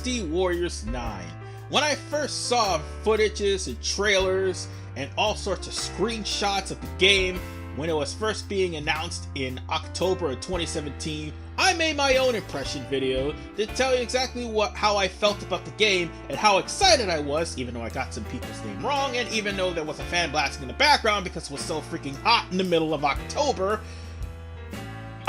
Dynasty Warriors 9. When I first saw footages and trailers and all sorts of screenshots of the game when it was first being announced in October of 2017, I made my own impression video to tell you exactly how I felt about the game and how excited I was, even though I got some people's name wrong, and even though there was a fan blasting in the background because it was so freaking hot in the middle of October.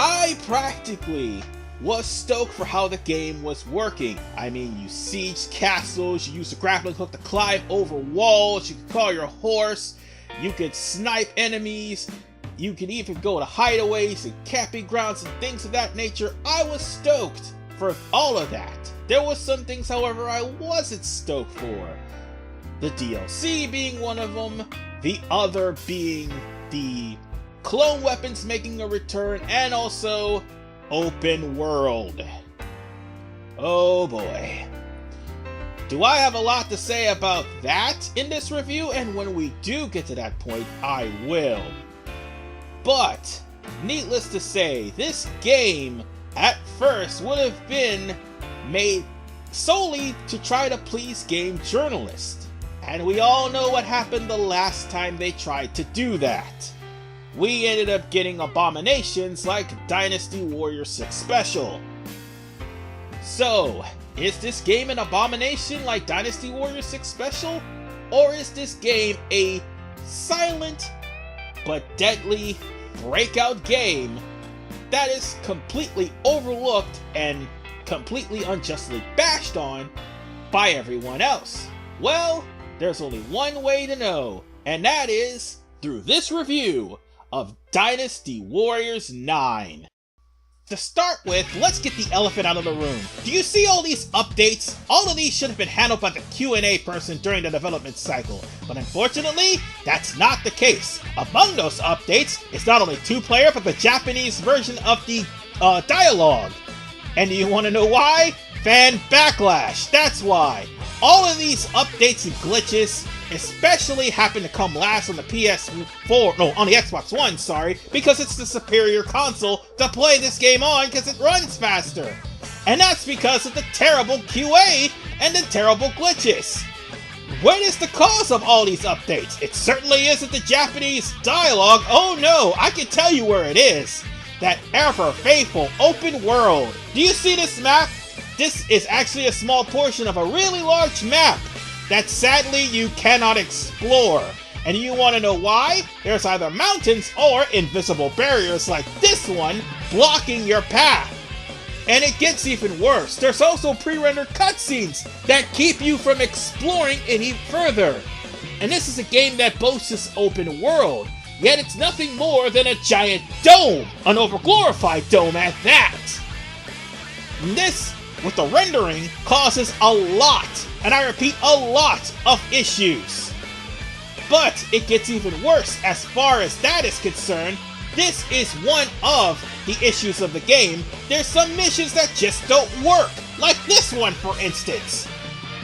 I practically was stoked for how the game was working. I mean, you siege castles, you use the grappling hook to climb over walls, you could call your horse, you could snipe enemies, you could even go to hideaways and camping grounds and things of that nature. I was stoked for all of that. There was some things, however, I wasn't stoked for. The DLC being one of them, the other being the clone weapons making a return, and also open world. Oh boy. Do I have a lot to say about that in this review? And when we do get to that point, I will. But, needless to say, this game at first would have been made solely to try to please game journalists. And we all know what happened the last time they tried to do that. We ended up getting abominations like Dynasty Warriors 6 Special. So, is this game an abomination like Dynasty Warriors 6 Special? Or is this game a silent but deadly breakout game that is completely overlooked and completely unjustly bashed on by everyone else? Well, there's only one way to know, and that is through this review of Dynasty Warriors 9. To start with, let's get the elephant out of the room. Do you see all these updates? All of these should have been handled by the Q&A person during the development cycle, but unfortunately, that's not the case. Among those updates is not only 2-player, but the Japanese version of the dialogue. And do you want to know why? Fan backlash, that's why. All of these updates and glitches especially happen to come last on the on the Xbox One, sorry, because it's the superior console to play this game on because it runs faster. And that's because of the terrible QA and the terrible glitches. What is the cause of all these updates? It certainly isn't the Japanese dialogue. Oh no, I can tell you where it is. That ever faithful open world. Do you see this map? This is actually a small portion of a really large map that sadly you cannot explore. And you want to know why? There's either mountains or invisible barriers like this one blocking your path. And it gets even worse. There's also pre-rendered cutscenes that keep you from exploring any further. And this is a game that boasts this open world, yet it's nothing more than a giant dome, an overglorified dome at that. And this, with the rendering, causes a lot, and I repeat, a lot of issues. But it gets even worse as far as that is concerned. This is one of the issues of the game. There's some missions that just don't work, like this one for instance.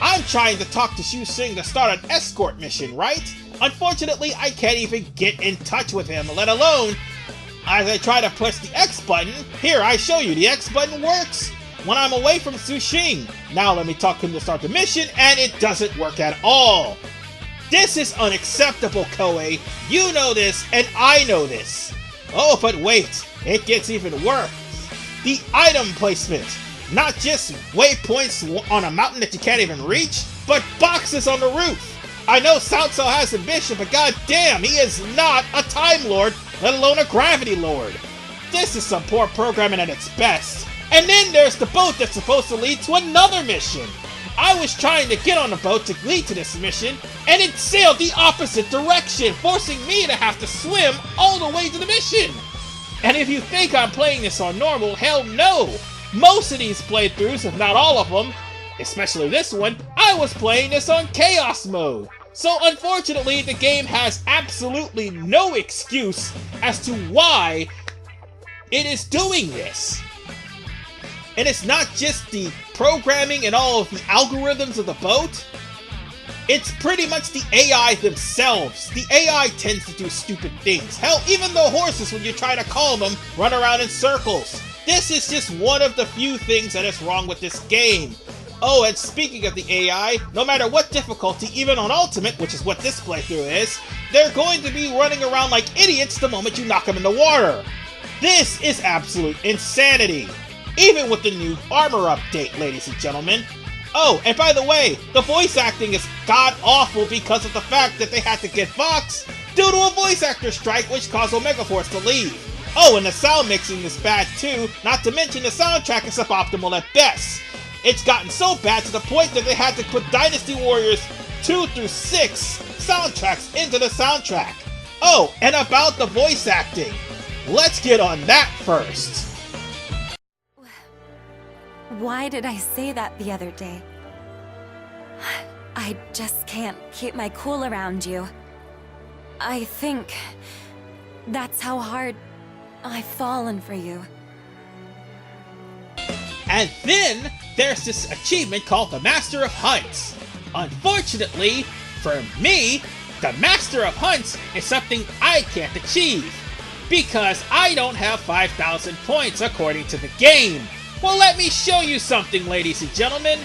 I'm trying to talk to Shu Sing to start an escort mission, right? Unfortunately, I can't even get in touch with him, let alone as I try to press the X button. Here, I show you, the X button works when I'm away from Su Xing. Now let me talk to him to start the mission, and it doesn't work at all. This is unacceptable, Koei. You know this, and I know this. Oh, but wait, it gets even worse. The item placement. Not just waypoints on a mountain that you can't even reach, but boxes on the roof. I know Cao Cao has a mission, but goddamn, he is not a Time Lord, let alone a Gravity Lord. This is some poor programming at its best. And then there's the boat that's supposed to lead to another mission. I was trying to get on the boat to lead to this mission, and it sailed the opposite direction, forcing me to have to swim all the way to the mission. And if you think I'm playing this on normal, hell no. Most of these playthroughs, if not all of them, especially this one, I was playing this on Chaos Mode. So unfortunately, the game has absolutely no excuse as to why it is doing this. And it's not just the programming and all of the algorithms of the boat. It's pretty much the AI themselves. The AI tends to do stupid things. Hell, even the horses, when you try to calm them, run around in circles. This is just one of the few things that is wrong with this game. Oh, and speaking of the AI, no matter what difficulty, even on Ultimate, which is what this playthrough is, they're going to be running around like idiots the moment you knock them in the water. This is absolute insanity, even with the new armor update, ladies and gentlemen. Oh, and by the way, the voice acting is god-awful because of the fact that they had to get Vox due to a voice actor strike which caused Omega Force to leave. Oh, and the sound mixing is bad too, not to mention the soundtrack is suboptimal at best. It's gotten so bad to the point that they had to put Dynasty Warriors 2 through 6 soundtracks into the soundtrack. Oh, and about the voice acting. Let's get on that first. Why did I say that the other day? I just can't keep my cool around you. I think that's how hard I've fallen for you. And then there's this achievement called the Master of Hunts. Unfortunately, for me, the Master of Hunts is something I can't achieve, because I don't have 5,000 points according to the game. Well, let me show you something, ladies and gentlemen.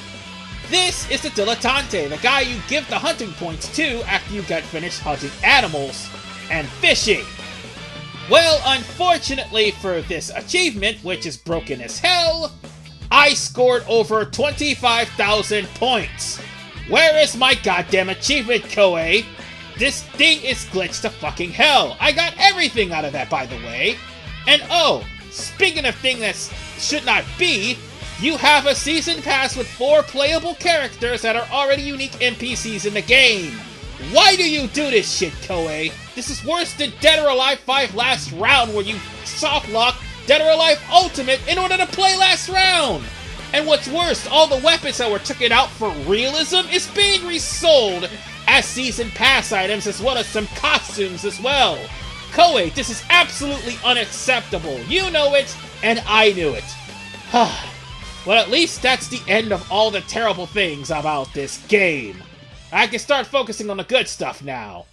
This is the dilettante, the guy you give the hunting points to after you got finished hunting animals and fishing. Well, unfortunately for this achievement, which is broken as hell, I scored over 25,000 points. Where is my goddamn achievement, Koei? This thing is glitched to fucking hell. I got everything out of that, by the way. And oh, speaking of things that should not be, you have a season pass with 4 playable characters that are already unique NPCs in the game. Why do you do this shit, Koei? This is worse than Dead or Alive 5 Last Round, where you softlock Dead or Alive Ultimate in order to play Last Round. And what's worse, all the weapons that were taken out for realism is being resold as season pass items, as well as some costumes as well. Koei, this is absolutely unacceptable. You know it, and I knew it. Well, at least that's the end of all the terrible things about this game. I can start focusing on the good stuff now.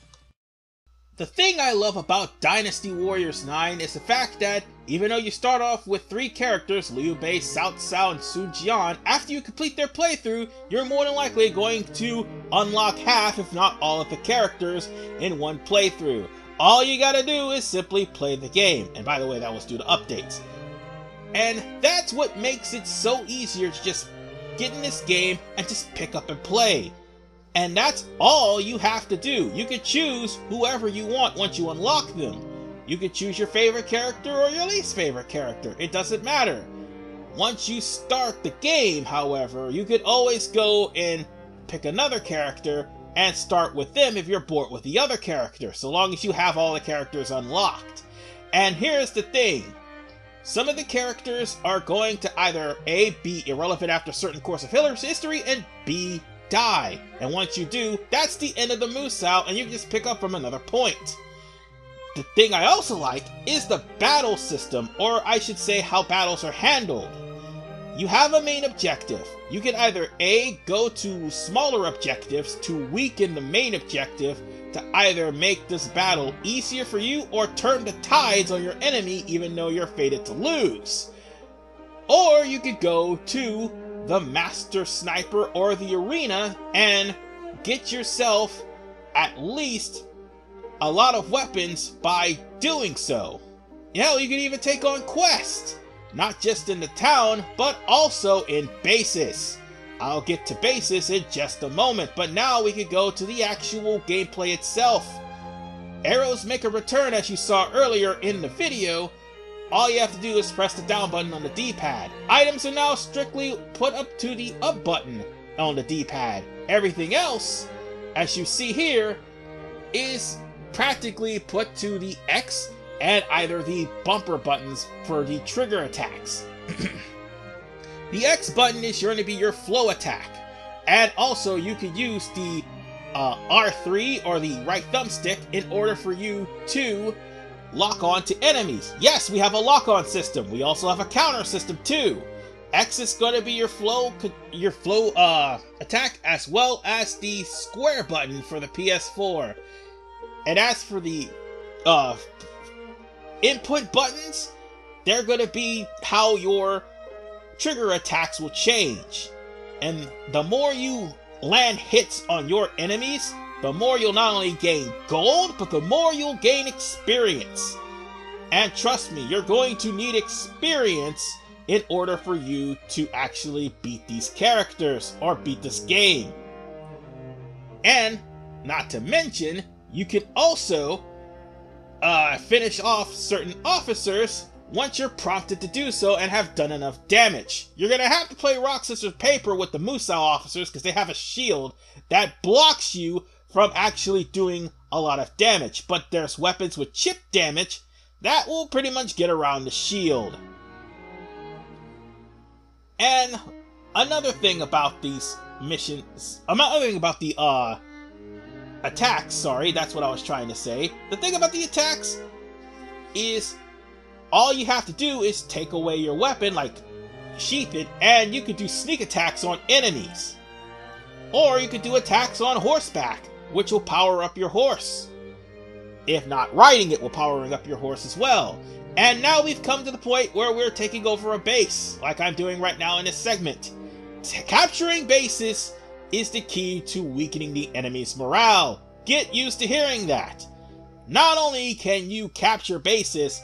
The thing I love about Dynasty Warriors 9 is the fact that, even though you start off with 3 characters, Liu Bei, Cao Cao, and Sun Jian, after you complete their playthrough, you're more than likely going to unlock half, if not all of the characters in one playthrough. All you gotta do is simply play the game, and by the way, that was due to updates. And that's what makes it so easier to just get in this game and just pick up and play. And that's all you have to do. You can choose whoever you want once you unlock them. You can choose your favorite character or your least favorite character. It doesn't matter. Once you start the game, however, you could always go and pick another character and start with them if you're bored with the other character, so long as you have all the characters unlocked. And here's the thing. Some of the characters are going to either A, be irrelevant after a certain course of history, and B, die. And once you do, that's the end of the Musou, and you can just pick up from another point. The thing I also like is the battle system, or I should say how battles are handled. You have a main objective. You can either A, go to smaller objectives to weaken the main objective to either make this battle easier for you or turn the tides on your enemy even though you're fated to lose. Or you could go to the Master Sniper or the Arena and get yourself at least a lot of weapons by doing so. Hell, you can even take on quests, not just in the town, but also in bases. I'll get to bases in just a moment, but now we could go to the actual gameplay itself. Arrows make a return, as you saw earlier in the video. All you have to do is press the down button on the D-pad. Items are now strictly put up to the up button on the D-pad. Everything else, as you see here, is practically put to the X and either the bumper buttons for the trigger attacks. The X button is going to be your flow attack, and also you could use the R3 or the right thumbstick in order for you to lock on to enemies. Yes, we have a lock-on system. We also have a counter system too. X is going to be your flow attack, as well as the square button for the PS4. And as for the input buttons, they're going to be how your trigger attacks will change. And the more you land hits on your enemies, the more you'll not only gain gold, but the more you'll gain experience. And trust me, you're going to need experience in order for you to actually beat these characters or beat this game. And not to mention, you can also finish off certain officers once you're prompted to do so and have done enough damage. You're going to have to play rock, scissors, paper with the Musou officers because they have a shield that blocks you from actually doing a lot of damage. But there's weapons with chip damage that will pretty much get around the shield. And another thing about these missions, another thing about the attacks, sorry, that's what I was trying to say. The thing about the attacks is all you have to do is take away your weapon, like sheath it, and you could do sneak attacks on enemies. Or you could do attacks on horseback, which will power up your horse. If not riding it, will powering up your horse as well. And now we've come to the point where we're taking over a base, like I'm doing right now in this segment. Capturing bases is the key to weakening the enemy's morale. Get used to hearing that. Not only can you capture bases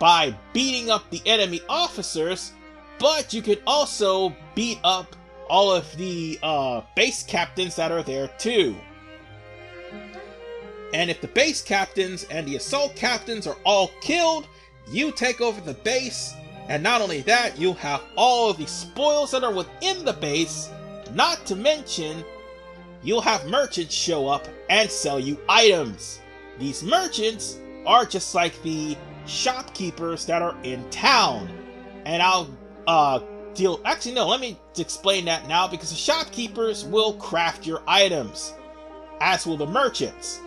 by beating up the enemy officers, but you can also beat up all of the base captains that are there too. And if the base captains and the assault captains are all killed, you take over the base, and not only that, you'll have all of the spoils that are within the base, not to mention, you'll have merchants show up and sell you items. These merchants are just like the shopkeepers that are in town. And I'll actually no, let me explain that now, because the shopkeepers will craft your items, as will the merchants.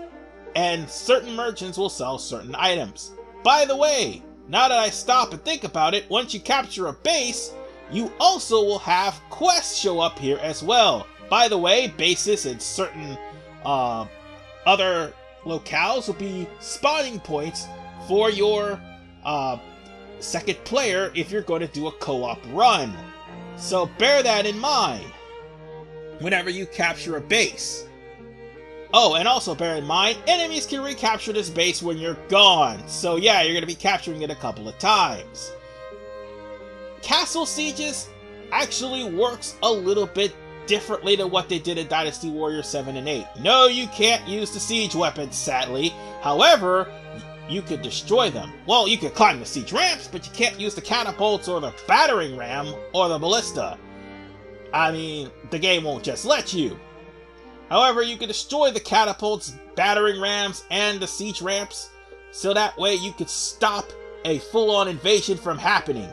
And certain merchants will sell certain items. By the way, now that I stop and think about it, once you capture a base, you also will have quests show up here as well. By the way, bases and certain other locales will be spawning points for your second player if you're going to do a co-op run. So bear that in mind whenever you capture a base. Oh, and also bear in mind, enemies can recapture this base when you're gone. So yeah, you're going to be capturing it a couple of times. Castle sieges actually works a little bit differently than what they did in Dynasty Warriors 7 and 8. No, you can't use the siege weapons, sadly. However, you could destroy them. Well, you could climb the siege ramps, but you can't use the catapults or the battering ram or the ballista. I mean, the game won't just let you. However, you can destroy the catapults, battering rams, and the siege ramps, so that way you could stop a full-on invasion from happening.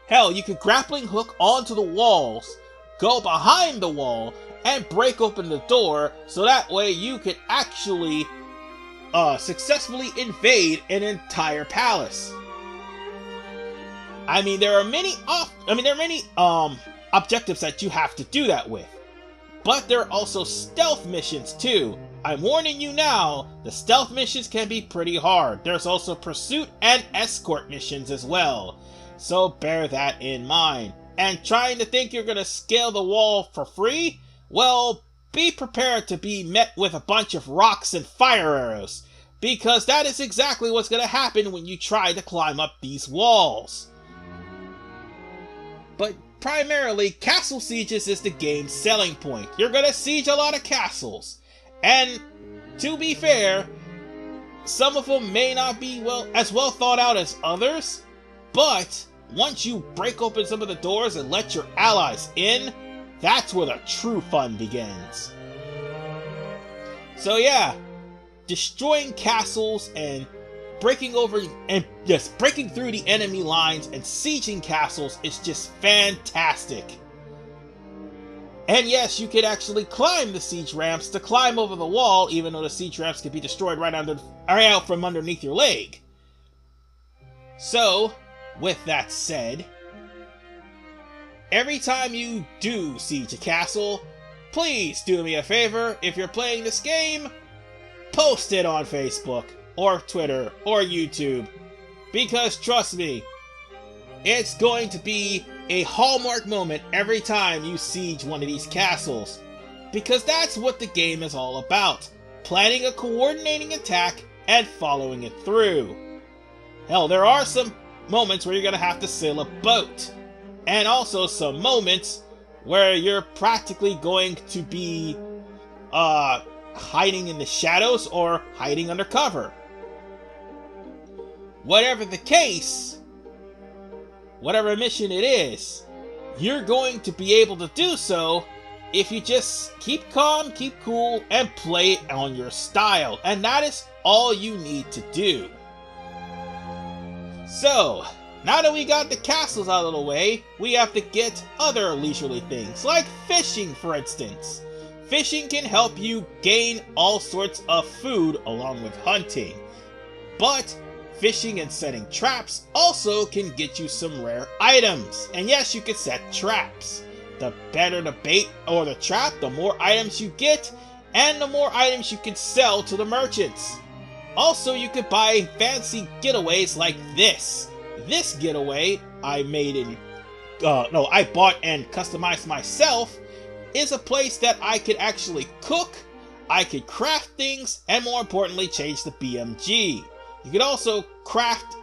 Hell, you could grappling hook onto the walls, go behind the wall, and break open the door, so that way you could actually successfully invade an entire palace. I mean, there are many objectives that you have to do that with. But there are also stealth missions too. I'm warning you now, the stealth missions can be pretty hard. There's also pursuit and escort missions as well. So bear that in mind. And trying to think you're gonna scale the wall for free? Well, be prepared to be met with a bunch of rocks and fire arrows, because that is exactly what's gonna happen when you try to climb up these walls. But primarily, castle sieges is the game's selling point. You're gonna siege a lot of castles. And to be fair, some of them may not be as well thought out as others, but once you break open some of the doors and let your allies in, that's where the true fun begins. So yeah, destroying castles and breaking through the enemy lines and sieging castles is just fantastic. And yes, you could actually climb the siege ramps to climb over the wall, even though the siege ramps could be destroyed right out from underneath your leg. So, with that said, every time you do siege a castle, please do me a favor, if you're playing this game, post it on Facebook, or Twitter, or YouTube, because trust me, it's going to be a hallmark moment every time you siege one of these castles. Because that's what the game is all about. Planning a coordinating attack and following it through. Hell, there are some moments where you're going to have to sail a boat. And also some moments where you're practically going to be hiding in the shadows or hiding under cover. Whatever the case, whatever mission it is, you're going to be able to do so if you just keep calm, keep cool, and play it on your style. And that is all you need to do. So, now that we got the castles out of the way, we have to get other leisurely things, like fishing, for instance. Fishing can help you gain all sorts of food along with hunting. But fishing and setting traps also can get you some rare items. And yes, you can set traps. The better the bait or the trap, the more items you get, and the more items you can sell to the merchants. Also, you could buy fancy getaways like this. This getaway I bought and customized myself is a place that I could actually cook, I could craft things, and more importantly, change the BMG. You could also craft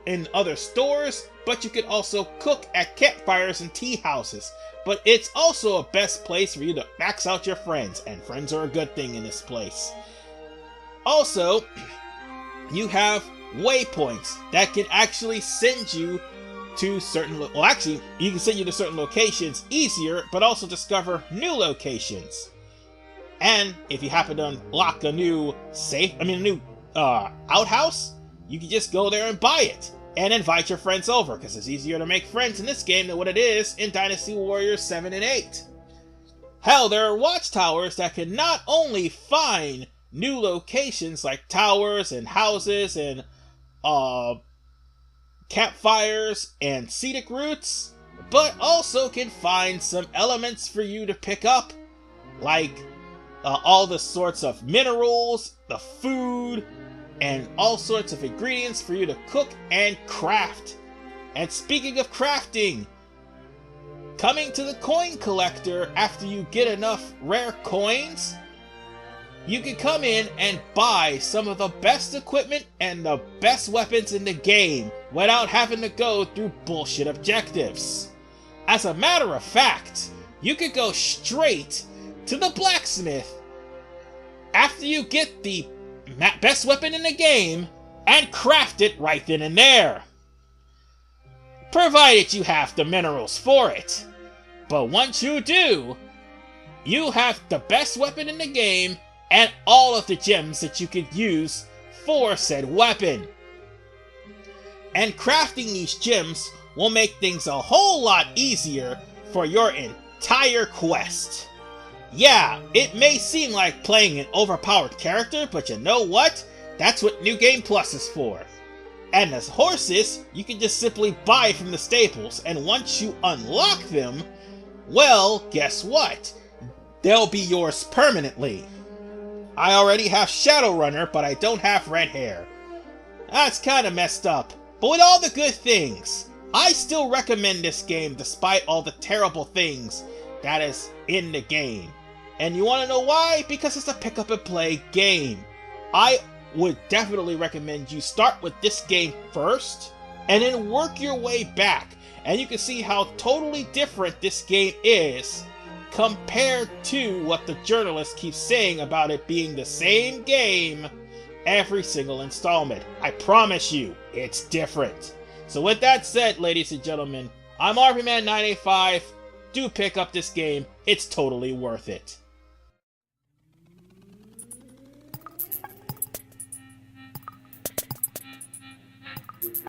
in other stores, but you could also cook at campfires and tea houses. But it's also a best place for you to max out your friends, and friends are a good thing in this place. Also, you have waypoints that can actually send you to certain you can send you to certain locations easier, but also discover new locations. And if you happen to unlock a new outhouse, you can just go there and buy it and invite your friends over, because it's easier to make friends in this game than what it is in Dynasty Warriors 7 and 8. Hell, there are watchtowers that can not only find new locations like towers and houses and campfires and scenic routes, but also can find some elements for you to pick up, like all the sorts of minerals, the food, and all sorts of ingredients for you to cook and craft. And speaking of crafting, coming to the coin collector after you get enough rare coins, you can come in and buy some of the best equipment and the best weapons in the game without having to go through bullshit objectives. As a matter of fact, you could go straight to the blacksmith after you get the best weapon in the game and craft it right then and there, provided you have the minerals for it. But once you do, you have the best weapon in the game and all of the gems that you could use for said weapon. And crafting these gems will make things a whole lot easier for your entire quest. Yeah, it may seem like playing an overpowered character, but you know what? That's what New Game Plus is for. And as horses, you can just simply buy from the stables, and once you unlock them, well, guess what? They'll be yours permanently. I already have Shadowrunner, but I don't have red hair. That's kinda messed up. But with all the good things, I still recommend this game despite all the terrible things that is in the game. And you wanna know why? Because it's a pick up and play game. I would definitely recommend you start with this game first, and then work your way back. And you can see how totally different this game is compared to what the journalist keeps saying about it being the same game every single installment. I promise you, it's different. So with that said, ladies and gentlemen, I'm RPMan985. Do pick up this game. It's totally worth it.